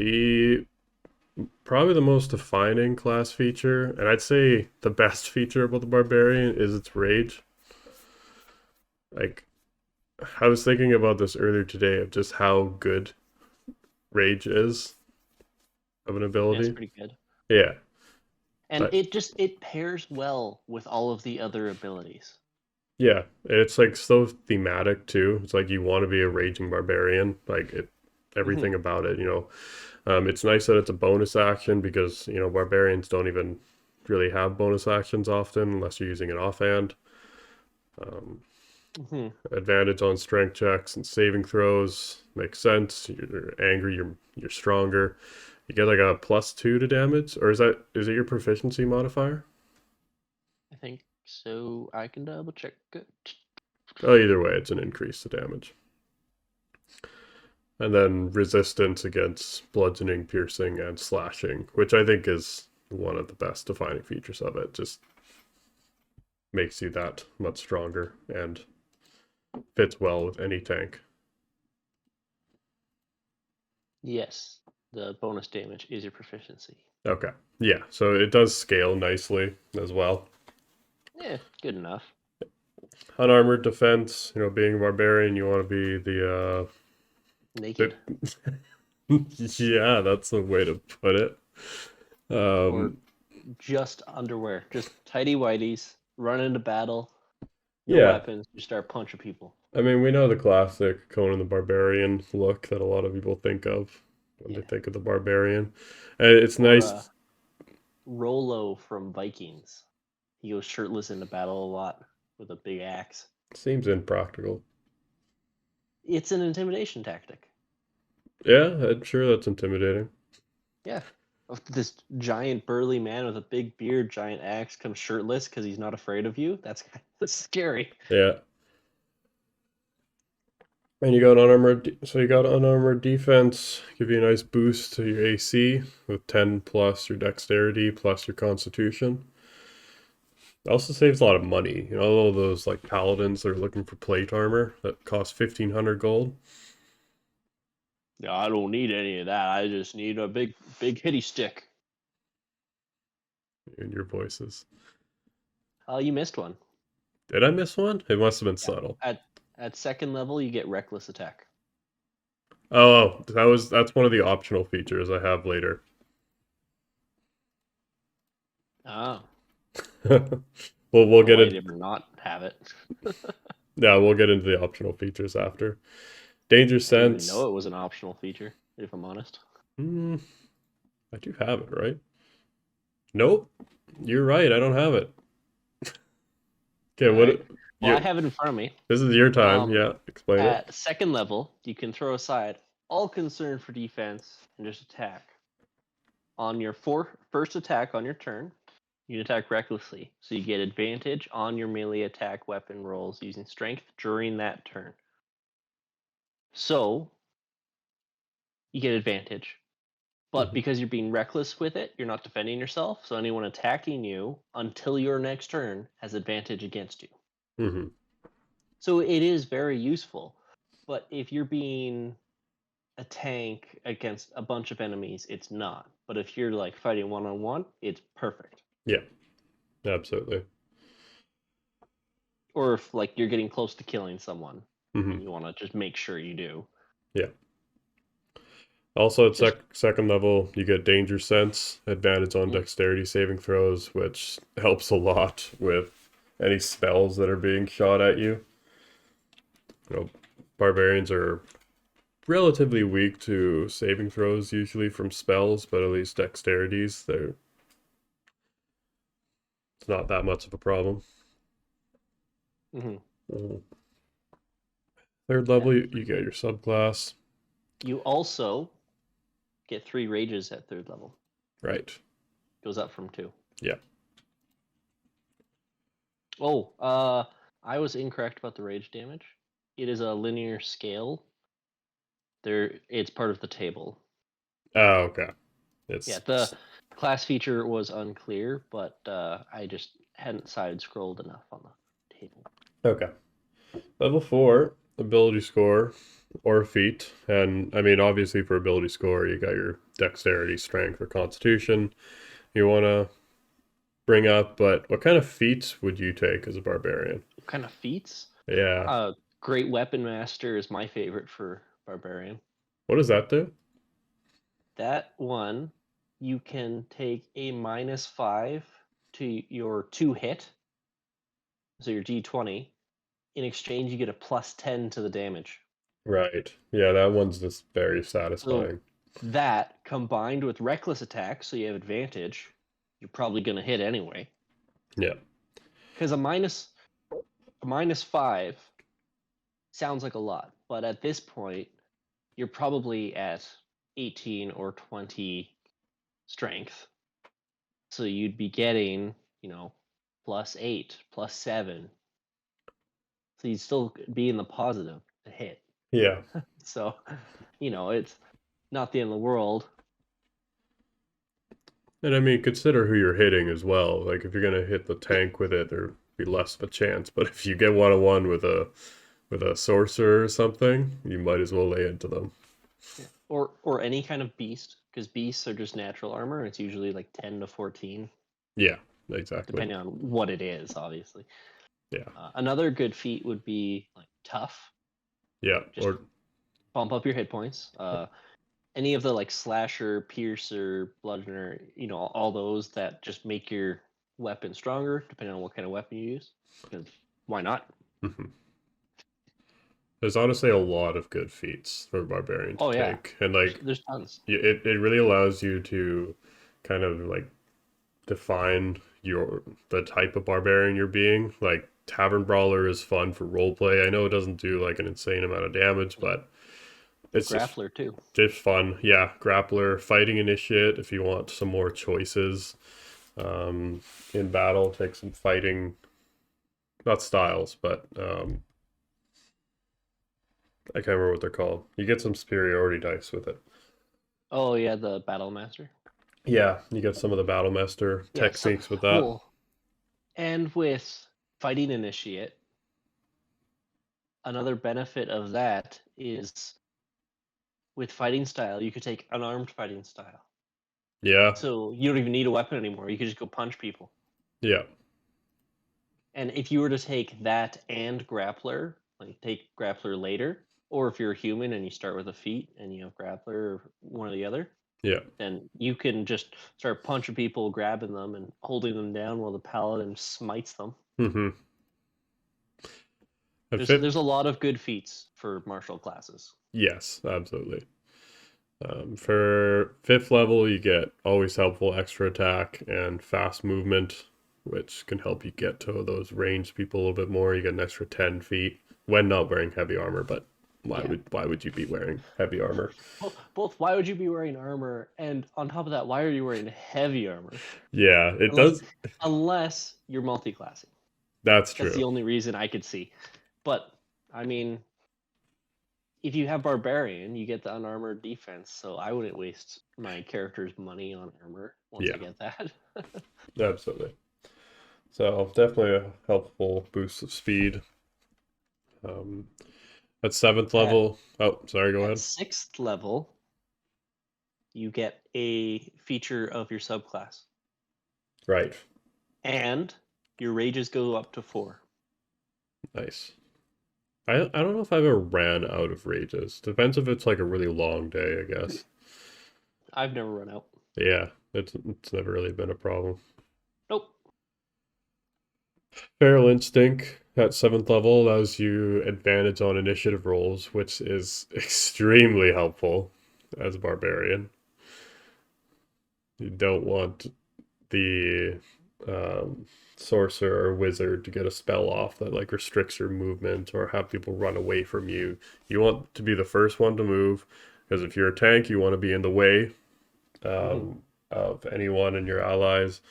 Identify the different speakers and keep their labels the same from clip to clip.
Speaker 1: The probably the most defining class feature, and I'd say the best feature about the Barbarian is its rage. Like, I was thinking about this earlier today of just how good rage is of an
Speaker 2: Yeah, it's
Speaker 1: ability.
Speaker 2: pretty good.
Speaker 1: Yeah.
Speaker 2: And
Speaker 1: But
Speaker 2: it pairs well with all of the other abilities.
Speaker 1: yeah, it's like so thematic too. It's like you want to be a raging barbarian, like it,
Speaker 2: Hmm.
Speaker 1: everything about it, you know. It's nice that it's a bonus action because, you know, barbarians don't even really have bonus actions often unless you're using an offhand. Um,
Speaker 2: Hmm.
Speaker 1: Advantage on strength checks and saving throws makes sense. You're angry, you're stronger. You get like a +2 to damage, or is it your proficiency modifier?
Speaker 2: I think so. I can double check it.
Speaker 1: Oh, either way, it's an increase to damage. And then resistance against bludgeoning, piercing, and slashing, which I think is one of the best defining features of it. Just makes you that much stronger and fits well with any tank.
Speaker 2: Yes, the bonus damage is your proficiency.
Speaker 1: Okay. Yeah, so it does scale nicely as well.
Speaker 2: Yeah, good enough.
Speaker 1: Unarmored defense, you know, being a barbarian, you want to be the
Speaker 2: Naked
Speaker 1: yeah, that's the way to put it.
Speaker 2: or
Speaker 1: Um,
Speaker 2: just underwear, just tidy whities, run into battle, no
Speaker 1: yeah,
Speaker 2: weapons, you start punching people.
Speaker 1: I mean, we know the classic Conan the Barbarian look that a lot of people think of when they
Speaker 2: Yeah.
Speaker 1: think of the barbarian. And it's
Speaker 2: Or
Speaker 1: nice.
Speaker 2: Rollo from Vikings. He goes shirtless into battle a lot with a big axe.
Speaker 1: Seems impractical.
Speaker 2: It's an intimidation tactic.
Speaker 1: Yeah, I'm sure that's intimidating.
Speaker 2: Yeah. This giant burly man with a big beard, giant axe comes shirtless because he's not afraid of you. That's scary.
Speaker 1: Yeah. And you got unarmored, so you got unarmored defense, give you a nice boost to your AC with 10 plus your dexterity plus your constitution. It also saves a lot of money. You know, all those like paladins that are looking for plate armor that cost 1,500 gold
Speaker 2: Yeah, I don't need any of that. I just need a big hitty stick.
Speaker 1: in your voices.
Speaker 2: Oh, you missed one.
Speaker 1: Did I miss one? It must have been
Speaker 2: Yeah.
Speaker 1: subtle.
Speaker 2: At second level, you get reckless attack.
Speaker 1: Oh, that's one of the optional features I have later.
Speaker 2: Oh,
Speaker 1: We'll
Speaker 2: well,
Speaker 1: get
Speaker 2: why
Speaker 1: it.
Speaker 2: you ever not have it?
Speaker 1: Yeah, we'll get into the optional features after. Danger
Speaker 2: I didn't even know
Speaker 1: sense.
Speaker 2: it was an optional feature, if I'm honest.
Speaker 1: Hmm, I do have it, right? Nope. You're right. I don't have it. Okay,
Speaker 2: All right.
Speaker 1: what
Speaker 2: Well, I
Speaker 1: you
Speaker 2: have it in front of me.
Speaker 1: this is your time.
Speaker 2: Um,
Speaker 1: Yeah, explain it.
Speaker 2: at second level, you can throw aside all concern for defense and just attack. On your first attack on your turn, you can attack recklessly, so you get advantage on your melee attack weapon rolls using strength during that turn. So you get advantage. But
Speaker 1: Hmm.
Speaker 2: because you're being reckless with it, you're not defending yourself, so anyone attacking you until your next turn has advantage against you.
Speaker 1: Hmm.
Speaker 2: So it is very useful. But if you're being a tank against a bunch of enemies, it's not. But if you're like fighting one on one, it's perfect.
Speaker 1: Yeah, absolutely.
Speaker 2: Or if like you're getting close to killing someone
Speaker 1: Hmm.
Speaker 2: and you want to just make sure you do.
Speaker 1: Yeah. Also, at
Speaker 2: Just
Speaker 1: second level, you get danger sense, advantage on
Speaker 2: mm,
Speaker 1: dexterity saving throws, which helps a lot with any spells that are being shot at you. You know, barbarians are relatively weak to saving throws usually from spells, but at least dexterities, it's not that much of a problem.
Speaker 2: mhm,
Speaker 1: Mhm. Third
Speaker 2: yeah.
Speaker 1: level, you get your subclass.
Speaker 2: You also get 3 rages at third level.
Speaker 1: Right.
Speaker 2: Goes up from 2.
Speaker 1: Yeah.
Speaker 2: Oh, I was incorrect about the rage damage. It is a linear scale. It's part of the table.
Speaker 1: Oh, okay.
Speaker 2: Yeah,
Speaker 1: It's
Speaker 2: the class feature was unclear, but I just hadn't side scrolled enough on the table.
Speaker 1: okay. Level 4, ability score. or feat. And I mean, obviously for ability score, you got your dexterity, strength, or constitution you want to bring up. But what kind of feats would you take as a barbarian?
Speaker 2: What kind of feats?
Speaker 1: Yeah.
Speaker 2: Great Weapon Master is my favorite for Barbarian.
Speaker 1: What does that do?
Speaker 2: That one, you can take a -5 to your 2 hit, so your d20. In exchange, you get a +10 to the damage.
Speaker 1: Right. Yeah, that one's just very
Speaker 2: So
Speaker 1: satisfying.
Speaker 2: that combined with reckless attack, so you have advantage, you're probably going to hit anyway.
Speaker 1: Yeah.
Speaker 2: Because a -5 sounds like a lot, but at this point, you're probably at 18 or 20 strength. So you'd be getting, +8, +7. So you'd still be in the positive to hit.
Speaker 1: Yeah.
Speaker 2: So, it's not the end of the world.
Speaker 1: And I mean, consider who you're hitting as well. Like if you're gonna hit the tank with it, there'd be less of a chance. But if you get one on one with a sorcerer or something, you might as well lay into them.
Speaker 2: Yeah. Or any kind of beast, because beasts are just natural armor. And it's usually like 10 to 14,
Speaker 1: Yeah, exactly.
Speaker 2: depending on what it is, obviously.
Speaker 1: Yeah.
Speaker 2: Another good feat would be like tough.
Speaker 1: Yeah.
Speaker 2: Just
Speaker 1: Or
Speaker 2: bump up your hit points. Any of the like slasher, piercer, bludgeoner, all those that just make your weapon stronger, depending on what kind of weapon you use. Because why not?
Speaker 1: mhm. There's honestly a lot of good feats for a barbarian to
Speaker 2: Oh yeah,
Speaker 1: take, and
Speaker 2: there's,
Speaker 1: like
Speaker 2: there's tons.
Speaker 1: it really allows you to kind of like define the type of barbarian you're being. Like tavern brawler is fun for roleplay. I know it doesn't do like an insane amount of damage,
Speaker 2: Yeah.
Speaker 1: but it's
Speaker 2: Grappler too.
Speaker 1: just fun. Yeah, grappler, fighting initiate if you want some more choices um, in battle. Take some fighting, not styles, but I can't remember what they're called. You get some superiority dice with it.
Speaker 2: Oh yeah, the battle master.
Speaker 1: Yeah, you get some of the battle master
Speaker 2: Yeah. So
Speaker 1: techniques with that.
Speaker 2: well, and with fighting initiate, another benefit of that is with fighting style, you could take unarmed fighting style.
Speaker 1: Yeah,
Speaker 2: So you don't even need a weapon anymore. You could just go punch people.
Speaker 1: yeah,
Speaker 2: And if you were to take that and grappler, like take grappler later, or if you're a human and you start with a feat and you have grappler or one or the other,
Speaker 1: yeah.
Speaker 2: then you can just start punching people, grabbing them, and holding them down while the paladin smites them.
Speaker 1: Mm-hmm. And
Speaker 2: There's
Speaker 1: fifth,
Speaker 2: there's a lot of good feats for martial classes.
Speaker 1: yes, absolutely. For fifth level, you get always helpful extra attack and fast movement, which can help you get to those ranged people a little bit more. You get an extra 10 feet when not wearing heavy armor, but
Speaker 2: Yeah.
Speaker 1: why would you be wearing heavy armor?
Speaker 2: Both. Why would you be wearing armor? And on top of that, why are you wearing heavy armor?
Speaker 1: Yeah, it
Speaker 2: Unless
Speaker 1: does.
Speaker 2: unless you're multi-classing.
Speaker 1: That's
Speaker 2: That's the
Speaker 1: true.
Speaker 2: only reason I could see. But I mean, if you have barbarian, you get the unarmored defense. So I wouldn't waste my character's money on armor once I
Speaker 1: Yeah,
Speaker 2: get that.
Speaker 1: absolutely. So definitely a helpful boost of speed. Um, at seventh
Speaker 2: at
Speaker 1: level, oh, sorry, go
Speaker 2: at
Speaker 1: ahead.
Speaker 2: 6th level, you get a feature of your subclass,
Speaker 1: Right,
Speaker 2: and your rages go up to 4.
Speaker 1: nice. I don't know if I ever ran out of rages. Depends if it's like a really long day, I guess.
Speaker 2: I've never run out.
Speaker 1: Yeah, it's never really been a problem.
Speaker 2: Nope.
Speaker 1: Feral Instinct at seventh level allows you advantage on initiative rolls, which is extremely helpful as a barbarian. You don't want the sorcerer or wizard to get a spell off that like restricts your movement or have people run away from you. You want to be the first one to move because if you're a tank, you want to be in the way
Speaker 2: Hmm.
Speaker 1: of anyone and your allies.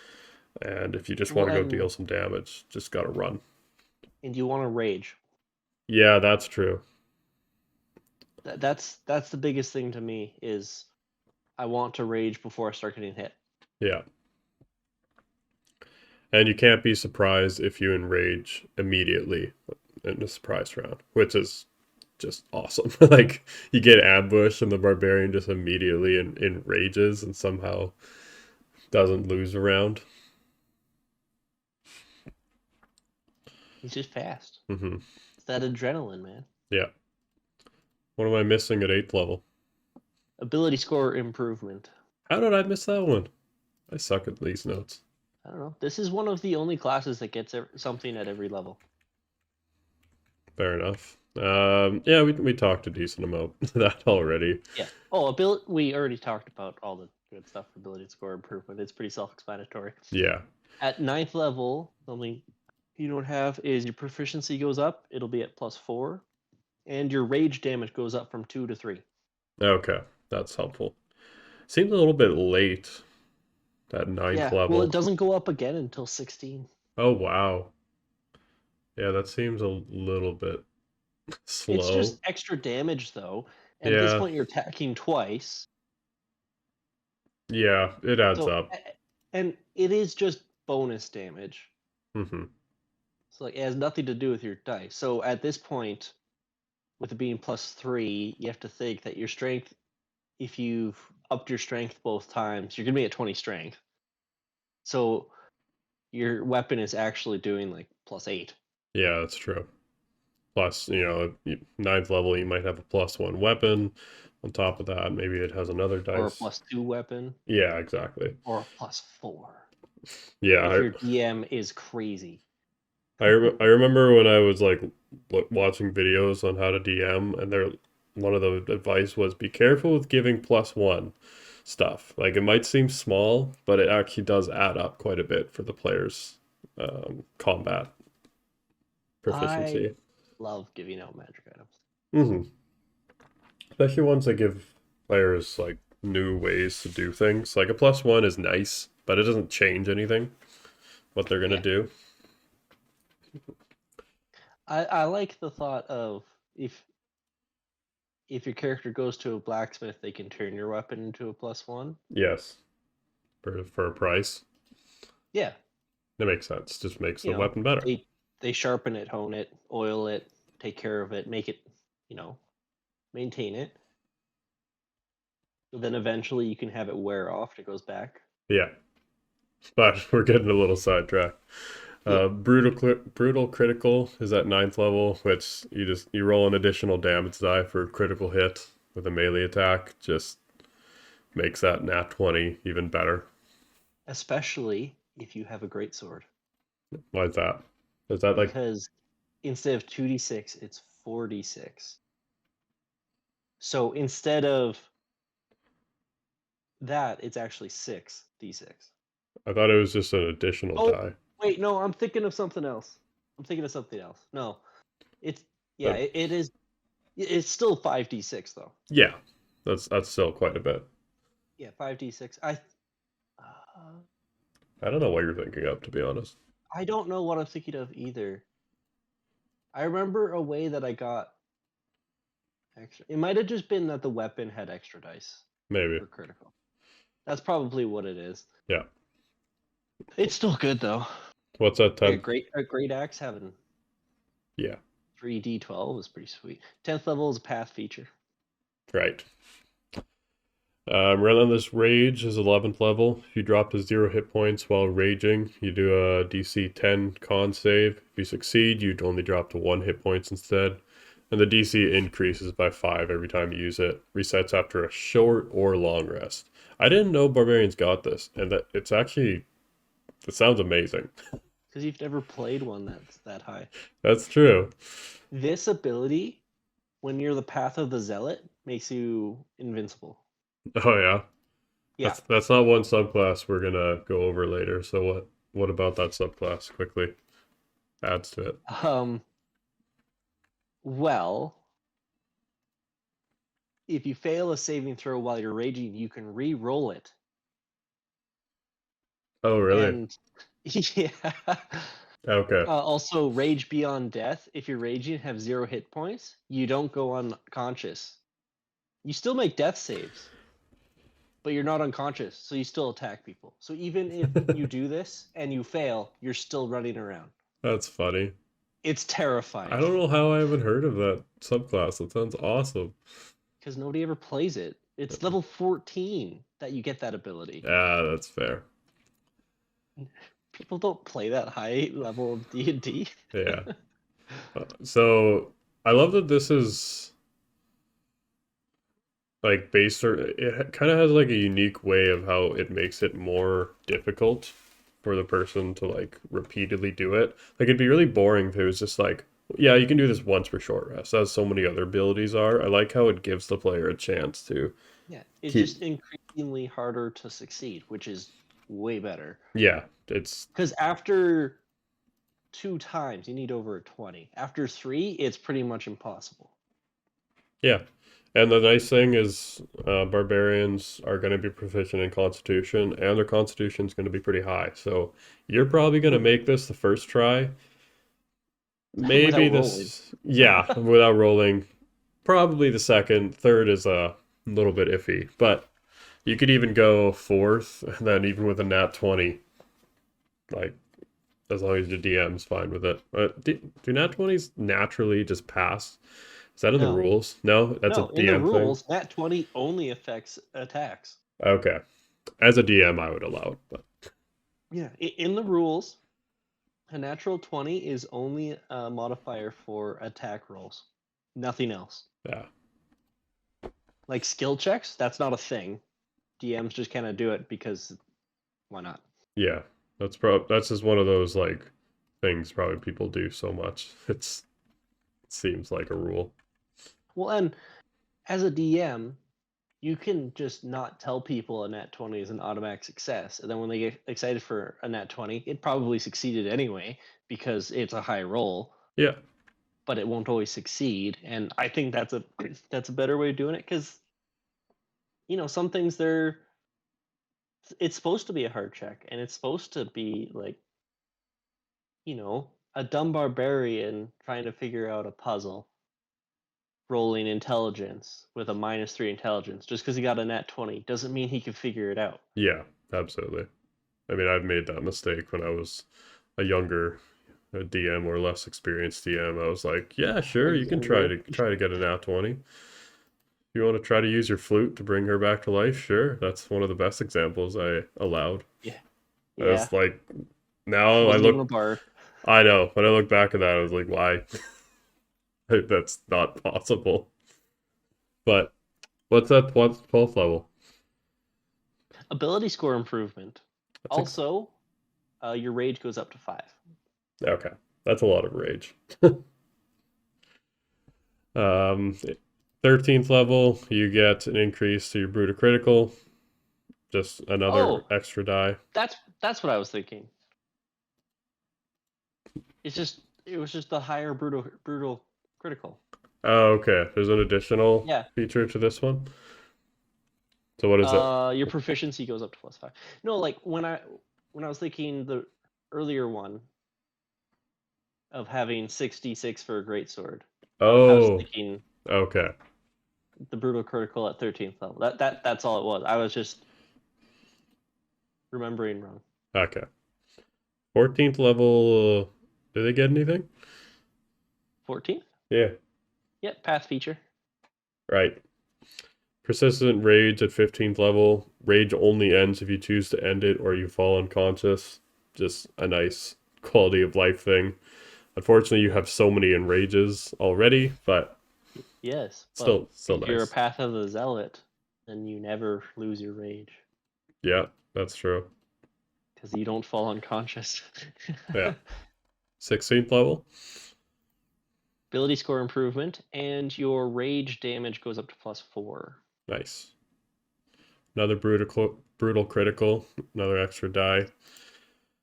Speaker 1: And if you just want
Speaker 2: Well,
Speaker 1: to go
Speaker 2: and
Speaker 1: deal some damage, just gotta run.
Speaker 2: and you want to rage.
Speaker 1: Yeah, that's true.
Speaker 2: That's the biggest thing to me is I want to rage before I start getting hit.
Speaker 1: Yeah. And you can't be surprised if you enrage immediately in a surprise round, which is just awesome. Like you get ambushed and the barbarian just immediately enrages and somehow doesn't lose a round.
Speaker 2: He's just fast.
Speaker 1: Hmm.
Speaker 2: It's that adrenaline, man.
Speaker 1: Yeah. What am I missing at 8th level?
Speaker 2: Ability score improvement.
Speaker 1: How did I miss that one? I suck at these notes.
Speaker 2: I don't know. This is one of the only classes that gets something at every level.
Speaker 1: Fair enough. Yeah, we talked a decent amount of that already.
Speaker 2: Yeah. Oh, ability. We already talked about all the good stuff for ability score improvement. It's pretty self-explanatory.
Speaker 1: Yeah.
Speaker 2: At 9th level, something you don't have is your proficiency goes up. It'll be at +4, and your rage damage goes up from 2 to 3.
Speaker 1: Okay, that's helpful. Seems a little bit late at ninth
Speaker 2: Yeah. Well, it
Speaker 1: level.
Speaker 2: doesn't go up again until 16.
Speaker 1: Oh wow. Yeah, that seems a little bit
Speaker 2: It's
Speaker 1: slow.
Speaker 2: just extra damage though. And at this
Speaker 1: Yeah,
Speaker 2: point, you're attacking twice.
Speaker 1: yeah, it adds
Speaker 2: So,
Speaker 1: up.
Speaker 2: and it is just bonus damage.
Speaker 1: Hmm.
Speaker 2: So like it has nothing to do with your dice. So at this point, with it being +3, you have to think that your strength, if you've upped your strength both times, you're gonna be at 20 strength. So your weapon is actually doing like +8
Speaker 1: Yeah, that's true. Plus, ninth level, you might have a +1 weapon. On top of that, maybe it has another
Speaker 2: or a
Speaker 1: dice.
Speaker 2: +2 weapon
Speaker 1: Yeah, exactly.
Speaker 2: or a +4 if
Speaker 1: Yeah,
Speaker 2: your DM is crazy.
Speaker 1: I remember when I was like watching videos on how to DM, and one of the advice was be careful with giving +1 stuff. Like it might seem small, but it actually does add up quite a bit for the player's combat
Speaker 2: I
Speaker 1: proficiency.
Speaker 2: love giving out magic items.
Speaker 1: Hmm. Especially ones that give players like new ways to do things. Like a +1 is nice, but it doesn't change anything what they're gonna
Speaker 2: Yeah.
Speaker 1: do.
Speaker 2: I like the thought of if your character goes to a blacksmith, they can turn your weapon into a +1.
Speaker 1: Yes, for a price.
Speaker 2: Yeah,
Speaker 1: That makes sense. Just makes
Speaker 2: you
Speaker 1: the
Speaker 2: know,
Speaker 1: weapon better.
Speaker 2: they sharpen it, hone it, oil it, take care of it, make it, maintain it. So then eventually you can have it wear off and it goes back.
Speaker 1: Yeah, but we're getting a little sidetracked.
Speaker 2: Yeah.
Speaker 1: Brutal critical is at ninth level, which you roll an additional damage die for critical hit with a melee attack. Just makes that nat 20 even better.
Speaker 2: Especially if you have a great sword.
Speaker 1: Why is that? Is that like
Speaker 2: Because instead of 2d6, it's 4d6. So instead of that, it's actually 6d6.
Speaker 1: I thought it was just an additional
Speaker 2: Oh,
Speaker 1: die.
Speaker 2: wait, no, I'm thinking of something else. I'm thinking of something else. No, it's yeah,
Speaker 1: But
Speaker 2: it is. It's still 5d6 though.
Speaker 1: yeah, that's still quite a bit.
Speaker 2: Yeah, 5d6.
Speaker 1: I don't know what you're thinking of, to be honest.
Speaker 2: I don't know what I'm thinking of either. I remember a way that I got extra. It might have just been that the weapon had extra dice
Speaker 1: Maybe.
Speaker 2: for critical. That's probably what it is.
Speaker 1: Yeah.
Speaker 2: It's still good though.
Speaker 1: What's that
Speaker 2: Like
Speaker 1: 10th?
Speaker 2: a great axe having
Speaker 1: Yeah.
Speaker 2: 3d12 is pretty sweet. 10th level is a path feature.
Speaker 1: Right. Relentless Rage is 11th level. If you drop to 0 hit points while raging, you do a DC 10 con save. If you succeed, you'd only drop to 1 hit points instead. And the DC increases by 5 every time you use it. Resets after a short or long rest. I didn't know Barbarians got this, and that it's actually, it sounds amazing.
Speaker 2: Because you've never played one that's that high.
Speaker 1: That's true.
Speaker 2: This ability, when you're the Path of the Zealot, makes you invincible.
Speaker 1: Oh yeah.
Speaker 2: Yeah.
Speaker 1: That's not one subclass we're gonna go over later. So what about that subclass quickly adds to it?
Speaker 2: Well, if you fail a saving throw while you're raging, you can re-roll it.
Speaker 1: Oh really?
Speaker 2: And yeah.
Speaker 1: Okay.
Speaker 2: Also, rage beyond death. If you're raging and have 0 hit points, you don't go unconscious. You still make death saves, but you're not unconscious, so you still attack people. So even if you do this and you fail, you're still running around.
Speaker 1: That's funny.
Speaker 2: It's terrifying.
Speaker 1: I don't know how I haven't heard of that subclass. That sounds awesome.
Speaker 2: Because nobody ever plays it. It's level 14 that you get that ability.
Speaker 1: Yeah, that's fair.
Speaker 2: People don't play that high level of D&D.
Speaker 1: Yeah. So I love that this is like based or it kind of has like a unique way of how it makes it more difficult for the person to like repeatedly do it. Like it'd be really boring if it was just like, yeah, you can do this once for short rest, as so many other abilities are. I like how it gives the player a chance to
Speaker 2: Yeah, it's
Speaker 1: keep.
Speaker 2: just increasingly harder to succeed, which is way better.
Speaker 1: Yeah, it's
Speaker 2: Because after 2 times, you need over a 20. After 3, it's pretty much impossible.
Speaker 1: yeah. And the nice thing is, barbarians are going to be proficient in Constitution, and their Constitution is going to be pretty high. So you're probably going to make this the first try.
Speaker 2: Without
Speaker 1: Maybe
Speaker 2: rolling.
Speaker 1: this, yeah, without rolling. Probably the second. Third is a little bit iffy, but you could even go fourth, and then even with a nat 20, like as long as your DM's fine with it. Do nat 20s naturally just pass? Is that in the
Speaker 2: No.
Speaker 1: rules? No, that's a
Speaker 2: No, in the
Speaker 1: DM thing.
Speaker 2: rules, nat 20 only affects attacks.
Speaker 1: Okay, as a DM, I would allow it, but
Speaker 2: Yeah, in the rules, a natural 20 is only a modifier for attack rolls. Nothing else.
Speaker 1: yeah,
Speaker 2: Like skill checks, that's not a thing. DMs just kind of do it because why not?
Speaker 1: yeah. That's just one of those like things probably people do so much. It seems like a rule.
Speaker 2: Well, and as a DM, you can just not tell people a nat 20 is an automatic success. And then when they get excited for a nat 20, it probably succeeded anyway because it's a high roll,
Speaker 1: Yeah,
Speaker 2: but it won't always succeed. And I think that's a that's a better way of doing it because some things it's supposed to be a hard check and it's supposed to be like, a dumb barbarian trying to figure out a puzzle rolling intelligence with a -3 intelligence just because he got a nat 20 doesn't mean he can figure it out.
Speaker 1: yeah, absolutely. I mean, I've made that mistake when I was a younger DM or less experienced DM. I was like, yeah,
Speaker 2: A
Speaker 1: sure, you can
Speaker 2: younger.
Speaker 1: try to get an nat 20. You want to try to use your flute to bring her back to life? Sure. That's one of the best examples I allowed.
Speaker 2: Yeah.
Speaker 1: I
Speaker 2: Yeah.
Speaker 1: was like, now I
Speaker 2: Wasn't even a
Speaker 1: look,
Speaker 2: bard.
Speaker 1: I know. When I look back at that, I was like, why? That's not possible. But what's that 12th level?
Speaker 2: Ability score improvement.
Speaker 1: That's
Speaker 2: Also, your rage goes up to 5.
Speaker 1: okay. That's a lot of rage. 13th level, you get an increase to your brutal critical, just another
Speaker 2: Oh,
Speaker 1: extra die.
Speaker 2: that's what I was thinking. It was just the higher brutal critical.
Speaker 1: Oh, okay. There's an additional
Speaker 2: Yeah.
Speaker 1: feature to this one. So what is it?
Speaker 2: Your proficiency goes up to +5. No, like when I was thinking the earlier one of having 66 for a greatsword, I was
Speaker 1: Oh,
Speaker 2: thinking
Speaker 1: okay.
Speaker 2: the brutal critical at 13th level. That's all it was. I was just remembering wrong.
Speaker 1: Okay. 14th level, do they get anything?
Speaker 2: 14th?
Speaker 1: Yeah,
Speaker 2: Yep, path feature.
Speaker 1: right. Persistent rage at 15th level. Rage only ends if you choose to end it or you fall unconscious. Just a nice quality of life thing. Unfortunately, you have so many enrages already, but
Speaker 2: Yes, but
Speaker 1: still
Speaker 2: if you're a
Speaker 1: nice.
Speaker 2: path of the zealot, then you never lose your rage
Speaker 1: Yeah, that's true.
Speaker 2: because you don't fall unconscious.
Speaker 1: Yeah. 16th level.
Speaker 2: Ability score improvement, and your rage damage goes up to +4.
Speaker 1: Nice. Another brutal critical, another extra die.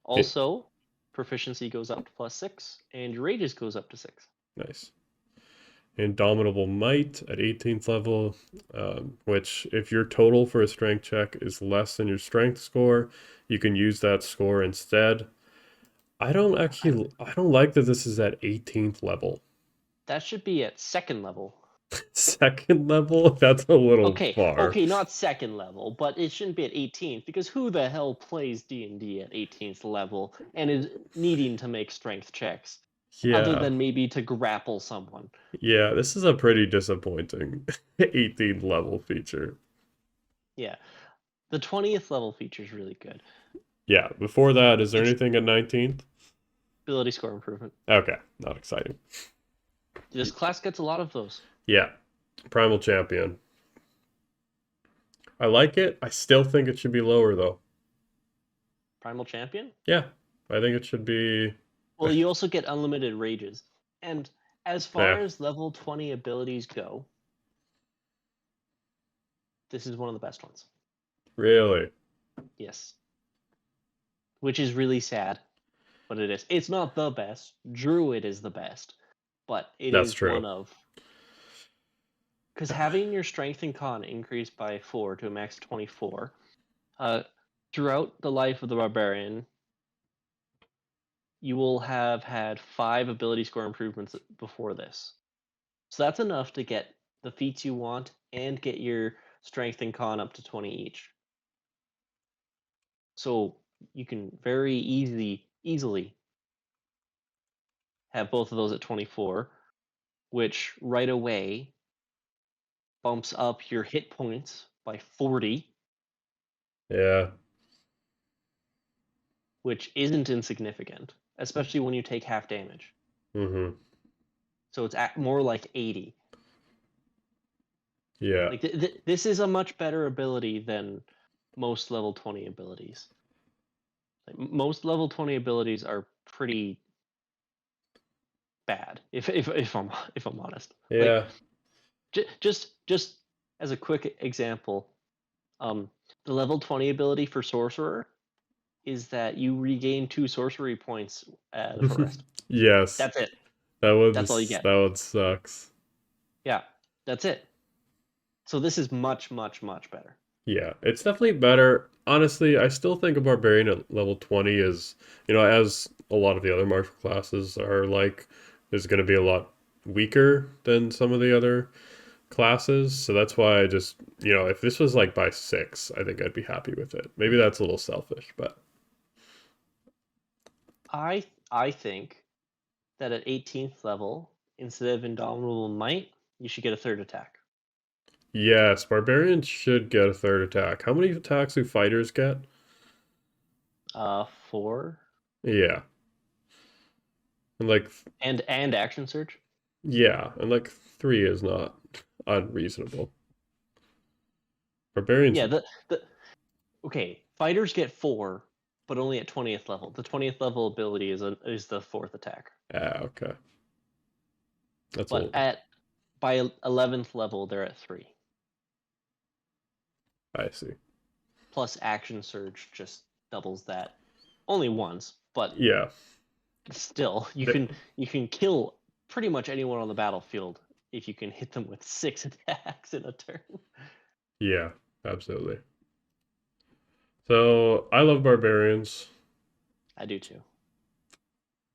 Speaker 2: Also, proficiency goes up to +6, and your rages goes up to 6.
Speaker 1: Nice. Indomitable Might at 18th level, which if your total for a strength check is less than your strength score, you can use that score instead. I don't like that this is at 18th level.
Speaker 2: That should be at 2nd level.
Speaker 1: Second level? That's a little
Speaker 2: Okay,
Speaker 1: far.
Speaker 2: not 2nd level, but it shouldn't be at 18th because who the hell plays D&D at 18th level and is needing to make strength checks? other
Speaker 1: Yeah.
Speaker 2: than maybe to grapple someone.
Speaker 1: Yeah, this is a pretty disappointing 18th level feature.
Speaker 2: Yeah. The 20th level feature is really good.
Speaker 1: Yeah, before that, is there
Speaker 2: It's
Speaker 1: anything at 19th?
Speaker 2: ability score improvement.
Speaker 1: Okay, not exciting.
Speaker 2: This class gets a lot of those.
Speaker 1: Yeah, Primal Champion. I like it. I still think it should be lower though.
Speaker 2: Primal Champion?
Speaker 1: Yeah, I think it should be.
Speaker 2: Well, you also get unlimited rages. And as far
Speaker 1: Yeah,
Speaker 2: as level 20 abilities go, this is one of the best ones.
Speaker 1: really.
Speaker 2: Yes. Which is really sad, but it is. It's not the best. Druid is the best, but it
Speaker 1: That's
Speaker 2: is
Speaker 1: true.
Speaker 2: one of. Because having your strength and con increased by 4 to a max of 24, throughout the life of the barbarian, you will have had 5 ability score improvements before this. So that's enough to get the feats you want and get your strength and con up to 20 each. So you can very easily have both of those at 24, which right away bumps up your hit points by 40,
Speaker 1: Yeah.
Speaker 2: which isn't insignificant, especially when you take half damage.
Speaker 1: Mm-hmm.
Speaker 2: So it's more like 80.
Speaker 1: Yeah.
Speaker 2: Like this is a much better ability than most level 20 abilities. Like, most level 20 abilities are pretty bad if I'm honest. Like
Speaker 1: Yeah.
Speaker 2: just as a quick example, the level 20 ability for sorcerer is that you regain 2 sorcery points for rest.
Speaker 1: Yes.
Speaker 2: That's it.
Speaker 1: That one
Speaker 2: That's all you
Speaker 1: is
Speaker 2: get.
Speaker 1: that one sucks.
Speaker 2: Yeah, that's it. So this is much better.
Speaker 1: Yeah, it's definitely better. Honestly, I still think a barbarian at level 20 is, as a lot of the other martial classes are like, is going to be a lot weaker than some of the other classes. So that's why I just, if this was like by 6, I think I'd be happy with it. Maybe that's a little selfish, but
Speaker 2: I think that at 18th level, instead of Indomitable Might, you should get a third attack.
Speaker 1: yes, barbarians should get a third attack. How many attacks do fighters get?
Speaker 2: 4
Speaker 1: Yeah. And like,
Speaker 2: and action surge.
Speaker 1: yeah, and like 3 is not unreasonable. Barbarians,
Speaker 2: Yeah, the okay, fighters get 4, but only at 20th level. The 20th level ability is the fourth attack.
Speaker 1: okay. That's
Speaker 2: But
Speaker 1: old.
Speaker 2: at by 11th level, they're at 3.
Speaker 1: I see.
Speaker 2: Plus action surge just doubles that. Only once, but
Speaker 1: Yeah.
Speaker 2: still,
Speaker 1: Th-
Speaker 2: you can kill pretty much anyone on the battlefield if you can hit them with 6 attacks in a turn.
Speaker 1: yeah, absolutely. So I love barbarians.
Speaker 2: I do too.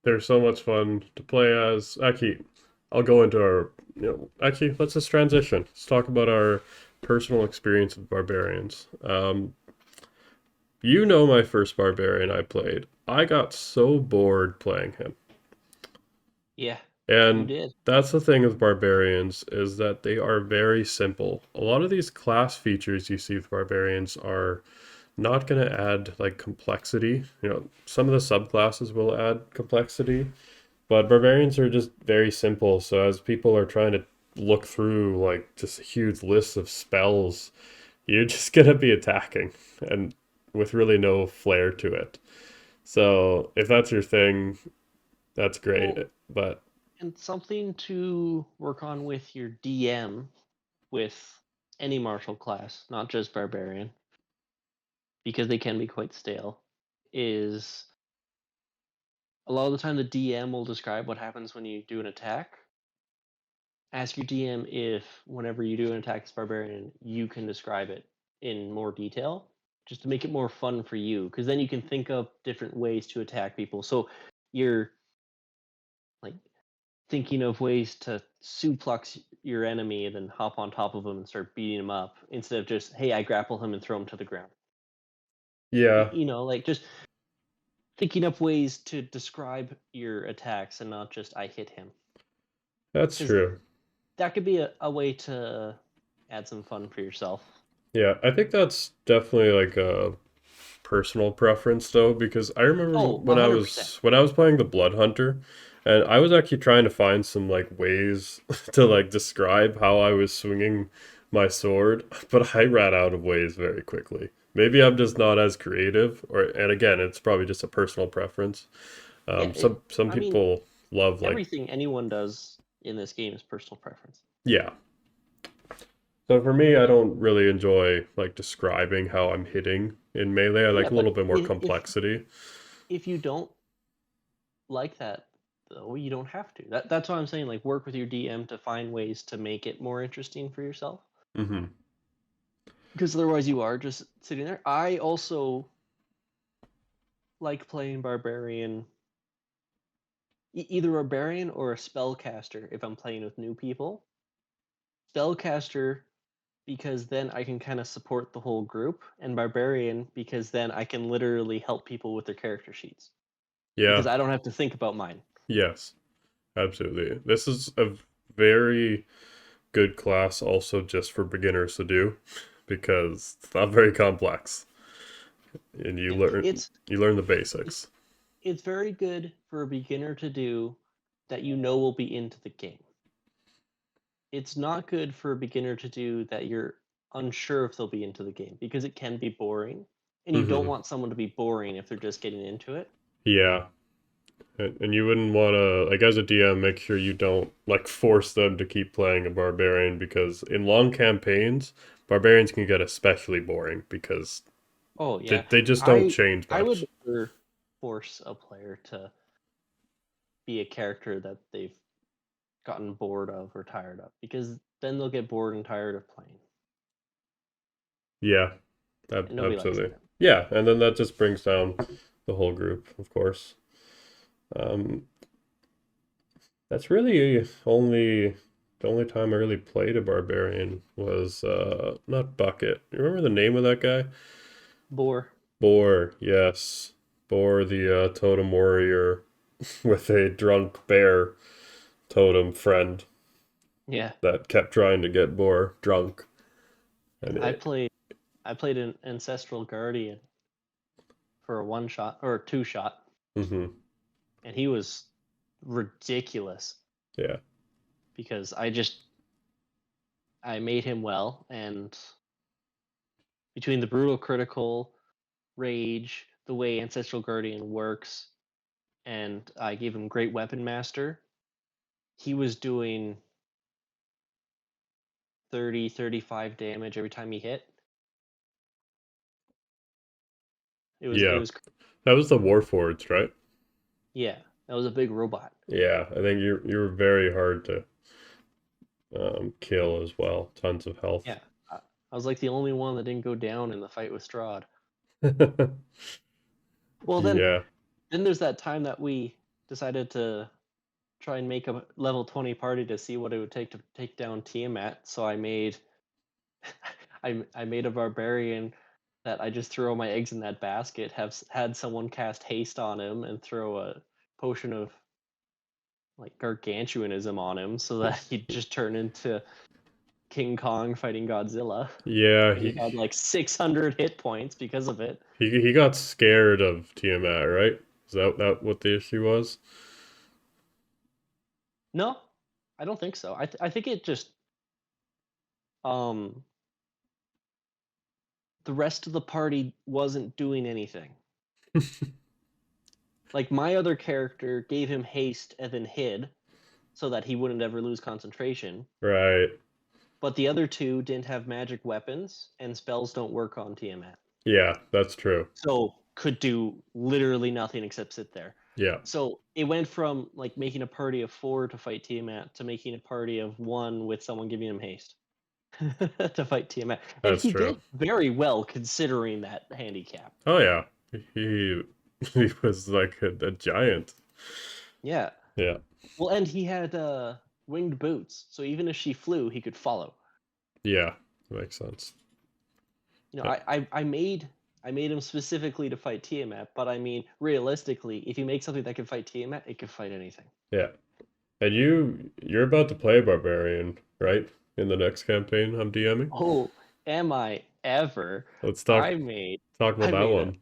Speaker 1: They're so much fun to play as. Actually, I'll go into our, actually, let's just transition. Let's talk about our personal experience with barbarians. My first barbarian I played. I got so bored playing him.
Speaker 2: Yeah, you
Speaker 1: And
Speaker 2: did.
Speaker 1: that's the thing with barbarians is that they are very simple. A lot of these class features you see with barbarians are not going to add like complexity. Some of the subclasses will add complexity, but barbarians are just very simple. So as people are trying to look through like just a huge list of spells, you're just going to be attacking and with really no flair to it. So if that's your thing, that's great.
Speaker 2: Well,
Speaker 1: But
Speaker 2: and something to work on with your DM with any martial class, not just barbarian, because they can be quite stale, is a lot of the time the DM will describe what happens when you do an attack. Ask your DM if whenever you do an attack as barbarian, you can describe it in more detail, just to make it more fun for you, because then you can think of different ways to attack people. So you're like thinking of ways to suplex your enemy and then hop on top of him and start beating him up instead of just, hey, I grapple him and throw him to the ground.
Speaker 1: yeah,
Speaker 2: Like just thinking up ways to describe your attacks and not just I hit him.
Speaker 1: That's
Speaker 2: Because
Speaker 1: true.
Speaker 2: that could be a way to add some fun for yourself.
Speaker 1: Yeah, I think that's definitely like a personal preference though, because I remember
Speaker 2: Oh, 100%.
Speaker 1: when I was playing the Blood Hunter, and I was actually trying to find some like ways to like describe how I was swinging my sword, but I ran out of ways very quickly. Maybe I'm just not as creative, or and again, it's probably just a personal preference.
Speaker 2: Yeah,
Speaker 1: Some
Speaker 2: I mean,
Speaker 1: people love like
Speaker 2: everything anyone does in this game is personal preference.
Speaker 1: yeah. So for me, I don't really enjoy like describing how I'm hitting in melee. I
Speaker 2: Yeah,
Speaker 1: like a
Speaker 2: but
Speaker 1: little bit more complexity.
Speaker 2: if you don't like that, though, you don't have to. That's why I'm saying, like, work with your DM to find ways to make it more interesting for yourself.
Speaker 1: Hmm.
Speaker 2: Because otherwise, you are just sitting there. I also like playing barbarian, either barbarian or a spellcaster if I'm playing with new people. Spellcaster because then I can kind of support the whole group, and barbarian because then I can literally help people with their character sheets because
Speaker 1: Yeah.
Speaker 2: I don't have to think about mine.
Speaker 1: Yes. Absolutely. This is a very good class also just for beginners to do because it's not very complex and
Speaker 2: Yeah,
Speaker 1: you learn the basics.
Speaker 2: it's very good for a beginner to do that you know will be into the game. It's not good for a beginner to do that you're unsure if they'll be into the game because it can be boring. And you don't
Speaker 1: Hmm.
Speaker 2: want someone to be boring if they're just getting into it.
Speaker 1: Yeah. And you wouldn't want to like as a DM make sure you don't like force them to keep playing a barbarian because in long campaigns barbarians can get especially boring because
Speaker 2: Oh yeah.
Speaker 1: they just don't
Speaker 2: I
Speaker 1: change
Speaker 2: I would
Speaker 1: much.
Speaker 2: never force a player to be a character that they've gotten bored of or tired of because then they'll get bored and tired of playing.
Speaker 1: Yeah,
Speaker 2: And nobody likes
Speaker 1: absolutely.
Speaker 2: that.
Speaker 1: Yeah, and then that just brings down the whole group, of course. Um, that's really only the only time I really played a barbarian was not Bucket. You remember the name of that guy?
Speaker 2: Boar.
Speaker 1: Boar, yes. Boar the totem warrior with a drunk bear totem friend
Speaker 2: Yeah.
Speaker 1: that kept trying to get Boar drunk. And
Speaker 2: I
Speaker 1: it,
Speaker 2: played I played an ancestral guardian for a one shot or a two shot,
Speaker 1: hmm.
Speaker 2: and he was ridiculous
Speaker 1: Yeah.
Speaker 2: because I made him well, and between the brutal critical rage, the way ancestral guardian works, and I gave him great weapon master, he was doing 30-35 damage every time he hit. It
Speaker 1: Yeah.
Speaker 2: was
Speaker 1: That was the Warforged, right?
Speaker 2: yeah, that was a big robot.
Speaker 1: Yeah, I think you're very hard to kill as well. Tons of health.
Speaker 2: Yeah. I was like the only one that didn't go down in the fight with Strahd. Well,
Speaker 1: Yeah.
Speaker 2: then there's that time that we decided to try and make a level 20 party to see what it would take to take down Tiamat. So I made I made a barbarian that I just throw my eggs in that basket, had someone cast haste on him and throw a potion of like gargantuanism on him so that he'd just turn into King Kong fighting Godzilla.
Speaker 1: Yeah,
Speaker 2: And he had like 600 hit points because of it.
Speaker 1: he got scared of Tiamat, right? Is that what the issue was?
Speaker 2: No, I don't think so. I think it just um the rest of the party wasn't doing anything. Like my other character gave him haste and then hid so that he wouldn't ever lose concentration.
Speaker 1: Right.
Speaker 2: But the other two didn't have magic weapons and spells don't work on Tiamat.
Speaker 1: Yeah, that's true.
Speaker 2: So could do literally nothing except sit there.
Speaker 1: Yeah,
Speaker 2: So it went from like making a party of 4 to fight Tiamat to making a party of 1 with someone giving him haste to fight Tiamat. And
Speaker 1: that's
Speaker 2: he
Speaker 1: true.
Speaker 2: did very well considering that handicap.
Speaker 1: Oh yeah. He he was like a giant.
Speaker 2: Yeah.
Speaker 1: Yeah.
Speaker 2: Well, and he had winged boots, so even if she flew, he could follow.
Speaker 1: Yeah. Makes sense.
Speaker 2: You know,
Speaker 1: Yeah.
Speaker 2: I made I made him specifically to fight Tiamat, but I mean, realistically, if you make something that can fight Tiamat, it can fight anything.
Speaker 1: Yeah. And you're about to play Barbarian, right? In the next campaign I'm DMing.
Speaker 2: Oh, am I ever?
Speaker 1: Let's
Speaker 2: I made
Speaker 1: talk about
Speaker 2: I
Speaker 1: that
Speaker 2: made a
Speaker 1: one.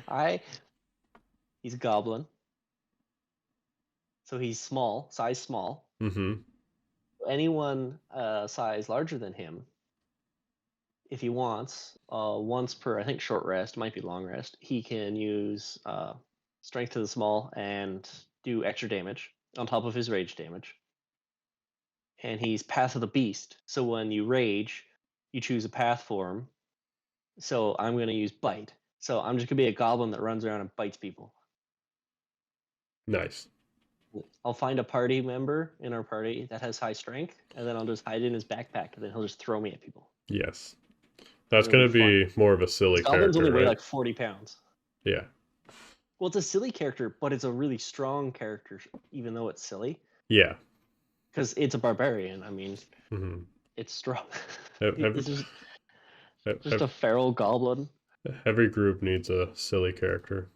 Speaker 2: I he's a goblin. So he's small, size small.
Speaker 1: Mm-hmm.
Speaker 2: Anyone size larger than him, if he wants, once per I think short rest, might be long rest, he can use strength to the small and do extra damage on top of his rage damage. And he's Path of the Beast. So when you rage, you choose a path for him. So I'm gonna use Bite. So I'm just gonna be a goblin that runs around and bites people.
Speaker 1: Nice.
Speaker 2: I'll find a party member in our party that has high strength, and then I'll just hide in his backpack, and then he'll just throw me at people.
Speaker 1: Yes. That's
Speaker 2: It'll be
Speaker 1: gonna
Speaker 2: fun.
Speaker 1: be more of a silly
Speaker 2: Goblins
Speaker 1: character,
Speaker 2: only weigh
Speaker 1: right?
Speaker 2: like 40 pounds.
Speaker 1: Yeah.
Speaker 2: Well, it's a silly character, but it's a really strong character, even though it's silly.
Speaker 1: Yeah.
Speaker 2: Because it's a barbarian. I mean,
Speaker 1: Mm-hmm.
Speaker 2: it's strong.
Speaker 1: Have,
Speaker 2: It's just a feral goblin.
Speaker 1: every group needs a silly character.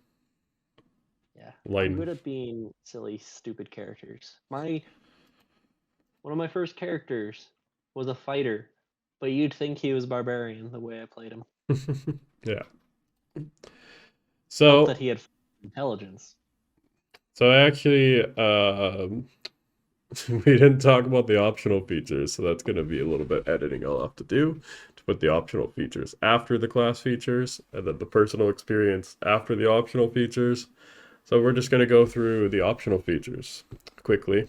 Speaker 2: Yeah, I'm
Speaker 1: Lighten.
Speaker 2: good at being silly, stupid characters. One of my first characters was a fighter, but you'd think he was a barbarian the way I played him.
Speaker 1: Yeah.
Speaker 2: Helped that
Speaker 1: So
Speaker 2: he had intelligence.
Speaker 1: so I actually we didn't talk about the optional features, so that's gonna be a little bit editing I'll have to do to put the optional features after the class features and then the personal experience after the optional features. So we're just gonna go through the optional features quickly.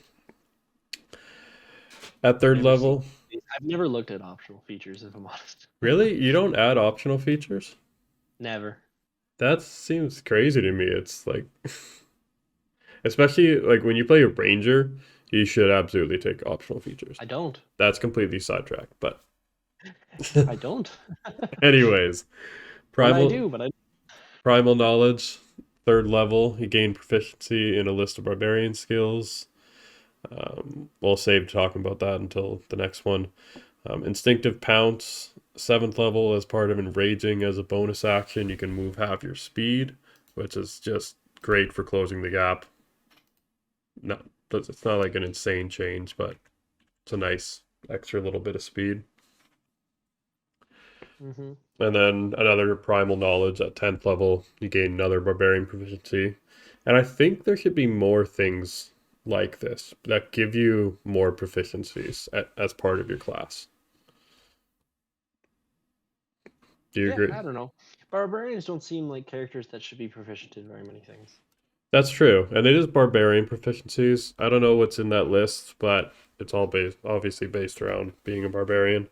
Speaker 1: At third
Speaker 2: Never seen.
Speaker 1: level,
Speaker 2: I've never looked at optional features, if I'm honest.
Speaker 1: really? You don't add optional features?
Speaker 2: Never.
Speaker 1: That seems crazy to me. It's like, especially like when you play a ranger, you should absolutely take optional features.
Speaker 2: I don't.
Speaker 1: That's completely sidetracked, but
Speaker 2: I don't.
Speaker 1: anyways,
Speaker 2: When I
Speaker 1: primal
Speaker 2: do, but I.
Speaker 1: primal knowledge, third level, you gain proficiency in a list of barbarian skills. We'll save talking about that until the next one. Instinctive pounce, seventh level, as part of enraging as a bonus action, you can move half your speed, which is just great for closing the gap. No, it's not like an insane change, but it's a nice extra little bit of speed.
Speaker 2: Mm-hmm.
Speaker 1: And then another primal knowledge at 10th level, you gain another barbarian proficiency. And I think there should be more things like this that give you more proficiencies as part of your class. Do you
Speaker 2: Yeah,
Speaker 1: agree?
Speaker 2: I don't know. Barbarians don't seem like characters that should be proficient in very many things.
Speaker 1: That's true. And it is barbarian proficiencies. I don't know what's in that list, but it's all obviously based around being a barbarian.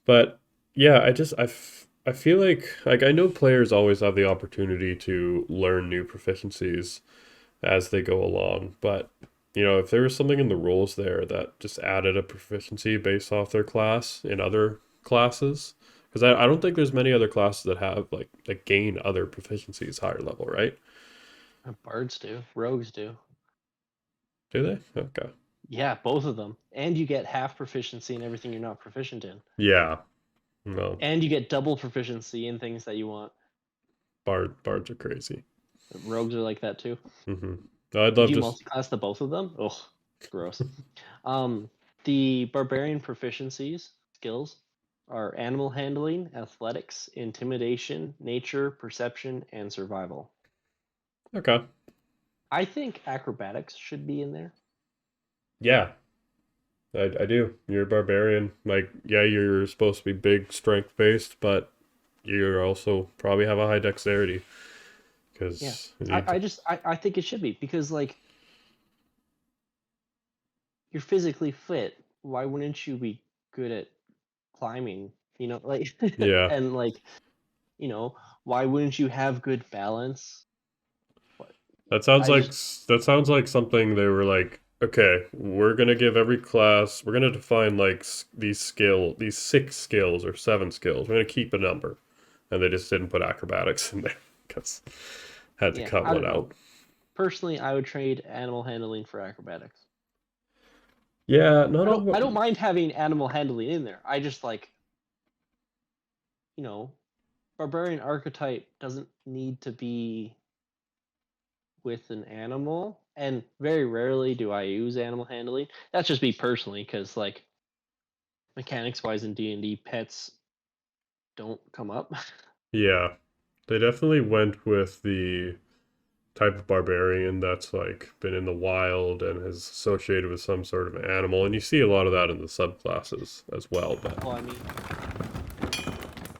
Speaker 1: But yeah, I feel like I know players always have the opportunity to learn new proficiencies as they go along, but if there was something in the rules there that just added a proficiency based off their class in other classes, because I don't think there's many other classes that have like that gain other proficiencies higher level, right?
Speaker 2: Bards do. Rogues do.
Speaker 1: Do they? Okay.
Speaker 2: Yeah, both of them. And you get half proficiency in everything you're not proficient in.
Speaker 1: Yeah. No.
Speaker 2: And you get double proficiency in things that you want.
Speaker 1: Bards are crazy.
Speaker 2: Rogues are like that too.
Speaker 1: Mm-hmm. I'd
Speaker 2: Did
Speaker 1: love
Speaker 2: you
Speaker 1: to.
Speaker 2: multi-class the both of them? Ugh, gross. The barbarian proficiencies skills are animal handling, athletics, intimidation, nature, perception, and survival.
Speaker 1: Okay.
Speaker 2: I think acrobatics should be in there.
Speaker 1: Yeah, I do. You're a barbarian. Like, yeah, you're supposed to be big strength based, but you also probably have a high dexterity
Speaker 2: Yeah.
Speaker 1: because you need to.
Speaker 2: I think it should be because like you're physically fit. Why wouldn't you be good at climbing? Like
Speaker 1: Yeah,
Speaker 2: and like, you know, why wouldn't you have good balance? What
Speaker 1: that sounds
Speaker 2: I
Speaker 1: like
Speaker 2: just
Speaker 1: that sounds like something they were like, okay, we're gonna give every class, we're gonna define like these 6 skills or 7 skills. We're gonna keep a number, and they just didn't put acrobatics in there because had to
Speaker 2: yeah,
Speaker 1: cut
Speaker 2: I
Speaker 1: one
Speaker 2: don't know.
Speaker 1: out.
Speaker 2: Personally, I would trade animal handling for acrobatics.
Speaker 1: Yeah, not
Speaker 2: I don't
Speaker 1: all.
Speaker 2: mind having animal handling in there. I just like, you know, barbarian archetype doesn't need to be with an animal, and very rarely do I use animal handling. That's just me personally, because like mechanics wise in D&D, pets don't come up.
Speaker 1: Yeah, they definitely went with the type of barbarian that's like been in the wild and is associated with some sort of animal, and you see a lot of that in the subclasses as well. But
Speaker 2: Well, I mean,